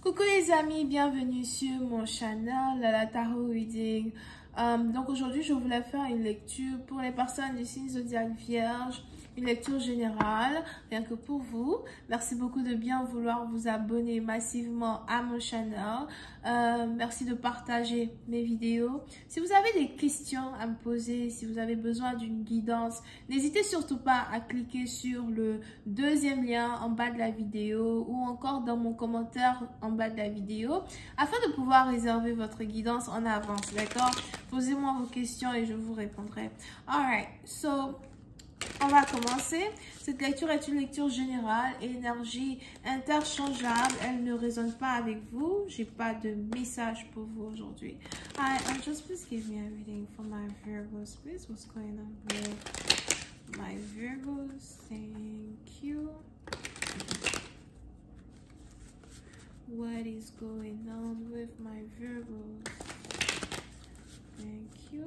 Coucou les amis, bienvenue sur mon channel La Tarot Reading. Donc aujourd'hui, je voulais faire une lecture pour les personnes du signe zodiaque Vierge, une lecture générale, rien que pour vous. Merci beaucoup de bien vouloir vous abonner massivement à mon channel. Merci de partager mes vidéos. Si vous avez des questions à me poser, si vous avez besoin d'une guidance, n'hésitez surtout pas à cliquer sur le deuxième lien en bas de la vidéo ou encore dans mon commentaire en bas de la vidéo afin de pouvoir réserver votre guidance en avance, d'accord? Posez-moi vos questions et je vous répondrai. Alright, so on va commencer. Cette lecture est une lecture générale, énergie interchangeable. Elle ne résonne pas avec vous. J'ai pas de message pour vous aujourd'hui. Just please give me a reading for my Virgos, please. What's going on with my Virgos? Thank you. What is going on with my Virgos? Thank you.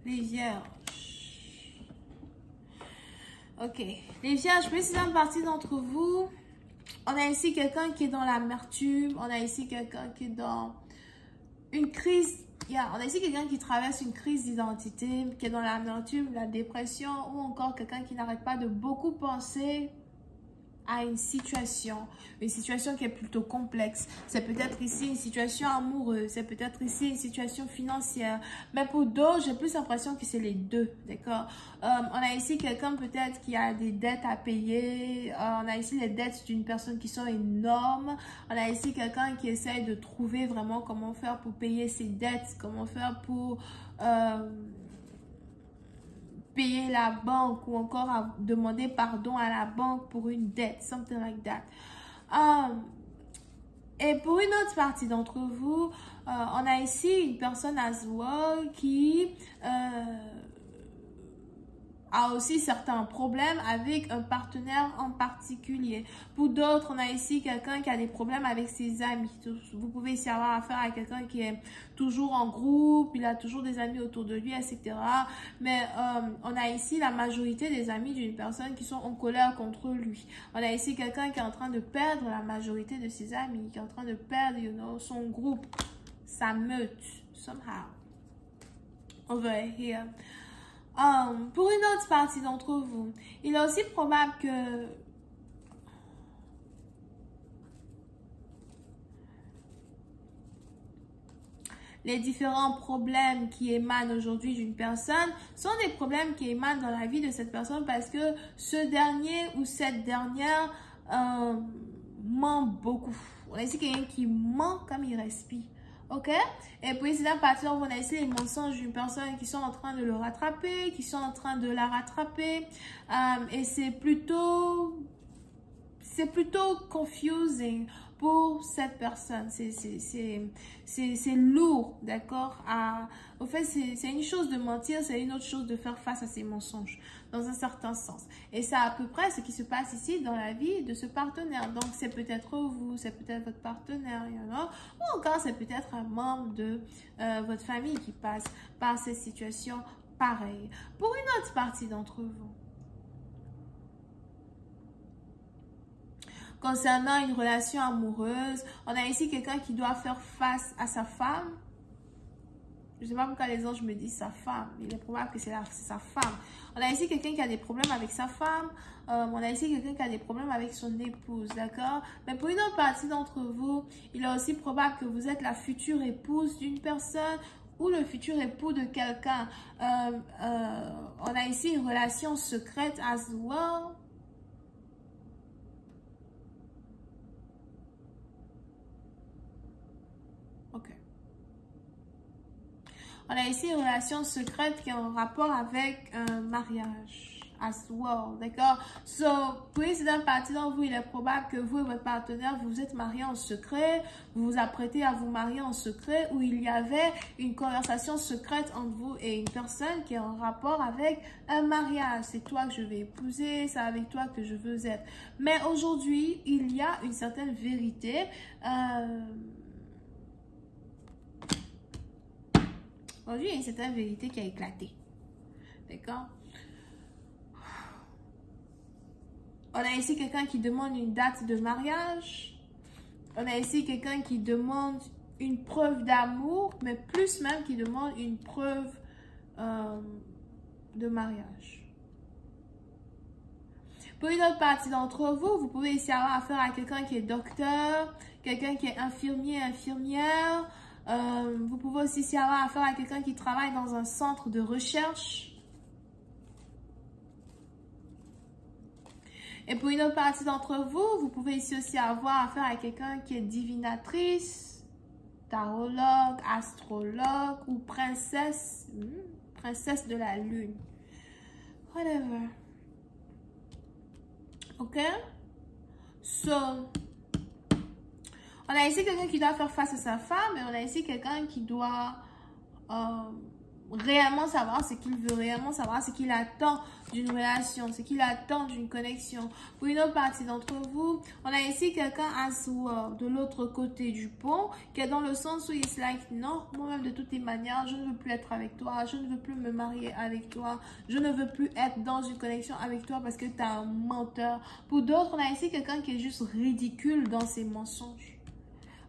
Les Vierges. Ok. Les Vierges, précisément partie d'entre vous, on a ici quelqu'un qui est dans l'amertume. On a ici quelqu'un qui est dans une crise. On a ici quelqu'un qui traverse une crise d'identité, qui est dans l'amertume, la dépression, ou encore quelqu'un qui n'arrête pas de beaucoup penser à une situation qui est plutôt complexe. C'est peut-être ici une situation amoureuse, c'est peut-être ici une situation financière, mais pour d'autres, j'ai plus l'impression que c'est les deux, d'accord? On a ici quelqu'un peut-être qui a des dettes à payer, on a ici les dettes d'une personne qui sont énormes, on a ici quelqu'un qui essaye de trouver vraiment comment faire pour payer ses dettes, comment faire pour payer la banque ou encore à demander pardon à la banque pour une dette, something like that. Et pour une autre partie d'entre vous, on a ici une personne as well qui a aussi certains problèmes avec un partenaire en particulier. Pour d'autres, on a ici quelqu'un qui a des problèmes avec ses amis. Vous pouvez ici avoir affaire à quelqu'un qui est toujours en groupe, il a toujours des amis autour de lui, etc. Mais on a ici la majorité des amis d'une personne qui sont en colère contre lui. On a ici quelqu'un qui est en train de perdre la majorité de ses amis, qui est en train de perdre, son groupe, sa meute, somehow. Over here. Pour une autre partie d'entre vous, il est aussi probable que les différents problèmes qui émanent aujourd'hui d'une personne sont des problèmes qui émanent dans la vie de cette personne parce que ce dernier ou cette dernière ment beaucoup. On a ici quelqu'un qui ment comme il respire. Ok? Et puis, c'est la partie où on a ici les mensonges d'une personne qui sont en train de le rattraper, qui sont en train de la rattraper. Et c'est plutôt confusing pour cette personne. C'est lourd, d'accord? Au fait, c'est une chose de mentir, c'est une autre chose de faire face à ces mensonges, dans un certain sens. Et c'est à peu près ce qui se passe ici dans la vie de ce partenaire. Donc, c'est peut-être vous, c'est peut-être votre partenaire, ou encore c'est peut-être un membre de votre famille qui passe par ces situations pareilles. Pour une autre partie d'entre vous, concernant une relation amoureuse, on a ici quelqu'un qui doit faire face à sa femme. Je ne sais pas pourquoi les anges me disent sa femme. Il est probable que c'est sa femme. On a ici quelqu'un qui a des problèmes avec sa femme. On a ici quelqu'un qui a des problèmes avec son épouse, d'accord? Mais pour une autre partie d'entre vous, il est aussi probable que vous êtes la future épouse d'une personne ou le futur époux de quelqu'un. On a ici une relation secrète as well. On a ici une relation secrète qui est en rapport avec un mariage as well, d'accord? So, pour une partie d'entre vous, il est probable que vous et votre partenaire, vous vous êtes mariés en secret, vous vous apprêtez à vous marier en secret, où il y avait une conversation secrète entre vous et une personne qui est en rapport avec un mariage. C'est toi que je vais épouser, c'est avec toi que je veux être. Mais aujourd'hui, il y a une certaine vérité. Aujourd'hui, il y a une certaine vérité qui a éclaté. D'accord? On a ici quelqu'un qui demande une date de mariage. On a ici quelqu'un qui demande une preuve d'amour, mais plus même qui demande une preuve de mariage. Pour une autre partie d'entre vous, vous pouvez ici avoir affaire à quelqu'un qui est docteur, quelqu'un qui est infirmier, infirmière. Vous pouvez aussi ici avoir affaire à quelqu'un qui travaille dans un centre de recherche. Et pour une autre partie d'entre vous, vous pouvez ici aussi avoir affaire à quelqu'un qui est divinatrice, tarologue, astrologue ou princesse, princesse de la lune. Whatever. Ok? So, on a ici quelqu'un qui doit faire face à sa femme et on a ici quelqu'un qui doit réellement savoir ce qu'il veut, réellement savoir ce qu'il attend d'une relation, ce qu'il attend d'une connexion. Pour une autre partie d'entre vous, on a ici quelqu'un de l'autre côté du pont qui est dans le sens où il est like, non, moi-même de toutes les manières, je ne veux plus être avec toi, je ne veux plus me marier avec toi, je ne veux plus être dans une connexion avec toi parce que tu es un menteur. Pour d'autres, on a ici quelqu'un qui est juste ridicule dans ses mensonges.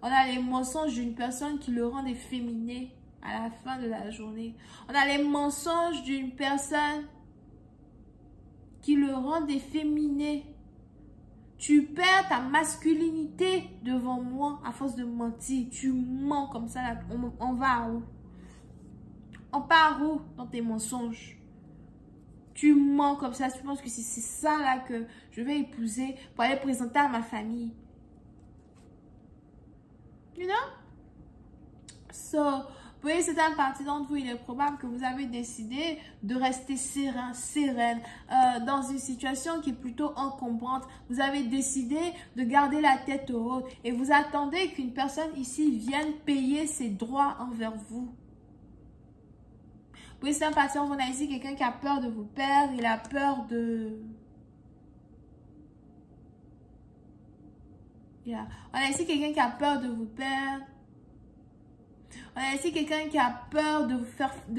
On a les mensonges d'une personne qui le rend efféminé à la fin de la journée. On a les mensonges d'une personne qui le rend efféminé. Tu perds ta masculinité devant moi à force de mentir. Tu mens comme ça. Là. On va où? On part où dans tes mensonges? Tu mens comme ça. Tu penses que c'est ça là que je vais épouser pour aller présenter à ma famille. You know? So, vous voyez, c'est une partie d'entre vous, il est probable que vous avez décidé de rester serein, sereine, dans une situation qui est plutôt encombrante. Vous avez décidé de garder la tête haute et vous attendez qu'une personne ici vienne payer ses droits envers vous. Vous voyez, c'est une partie d'entre vous, on a ici quelqu'un qui a peur de vous perdre, il a peur de... Yeah. On a ici quelqu'un qui a peur de vous perdre. On a ici quelqu'un qui a peur de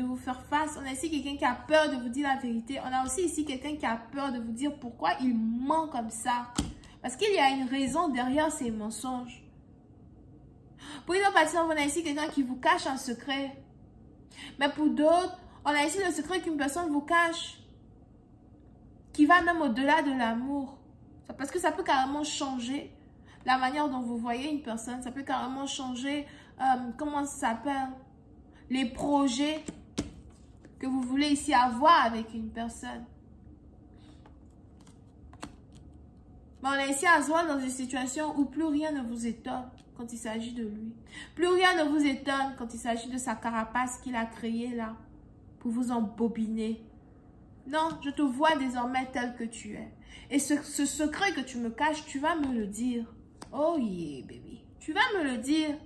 vous faire face. On a ici quelqu'un qui a peur de vous dire la vérité. On a aussi ici quelqu'un qui a peur de vous dire pourquoi il ment comme ça. Parce qu'il y a une raison derrière ces mensonges. Pour une autre partie, on a ici quelqu'un qui vous cache un secret. Mais pour d'autres, on a ici le secret qu'une personne vous cache. Qui va même au-delà de l'amour. Parce que ça peut carrément changer la manière dont vous voyez une personne. Ça peut carrément changer... comment ça s'appelle? Les projets que vous voulez ici avoir avec une personne. Mais on est ici à se voir dans une situation où plus rien ne vous étonne quand il s'agit de lui. Plus rien ne vous étonne quand il s'agit de sa carapace qu'il a créée là pour vous embobiner. Non, je te vois désormais tel que tu es. Et ce secret que tu me caches, tu vas me le dire. Oh yeah, baby. Tu vas me le dire.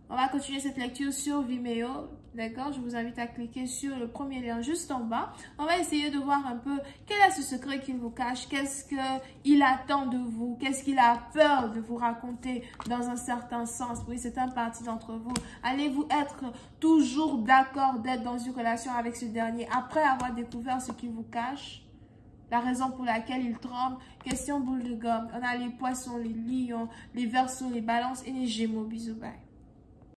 On va continuer cette lecture sur Vimeo. D'accord? Je vous invite à cliquer sur le premier lien juste en bas. On va essayer de voir un peu quel est ce secret qu'il vous cache. Qu'est-ce qu'il attend de vous? Qu'est-ce qu'il a peur de vous raconter dans un certain sens? Oui, c'est un parti d'entre vous. Allez-vous être toujours d'accord d'être dans une relation avec ce dernier après avoir découvert ce qu'il vous cache? La raison pour laquelle il tremble. Question boule de gomme. On a les poissons, les lions, les verseaux, les balances et les gémeaux. Bisous, bye.